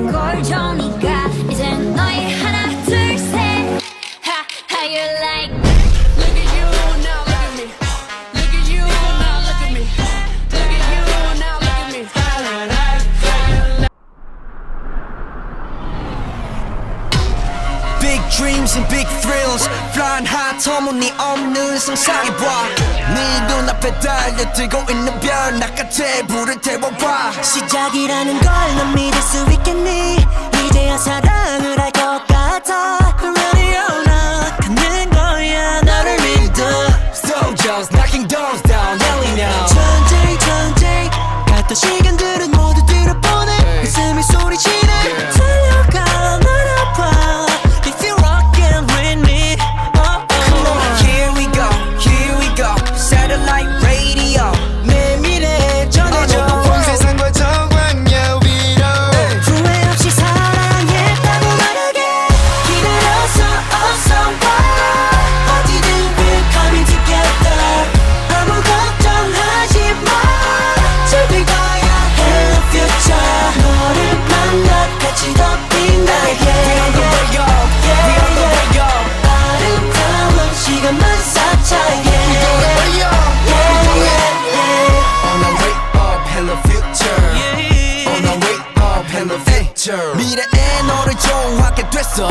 걸 정리가 이젠 너의 하나 둘셋 How you like Look at you now, look at me. Look at you now, look at me. Look at you now, look at me. Big dreams and big thrills Flying high 터무니없는 상상해봐 네 눈앞에 달려들고 있는 별 나같이 불을 태워봐 시작이라는 걸 넌 믿을 수 있겠니 이제야 사랑을 할 것 같아 Ready or not 가는 거야 너를 믿어 Soldiers knocking doors down yelling out 천천히 갔던 시간들은 모두 들어보내 웃음이 소리치네 달려가 날 아파 If you're rockin' with me Come on, here we go Satellite radio 내 미래에 전해줘 온 세상과 정광야 위로 후회 없이 사랑했다고 말하게 기다려서 어서 와 어디든 we're coming together 아무 걱정하지 마 즐길 거야 Hello future 너를 만나 같이 더 빛나게 We on the way up, we on the way up 아름다운 시간만 쌓자 We gonna way up, On our way up, hello future On our way up, hello future 미래에 너를 좋아하게 됐어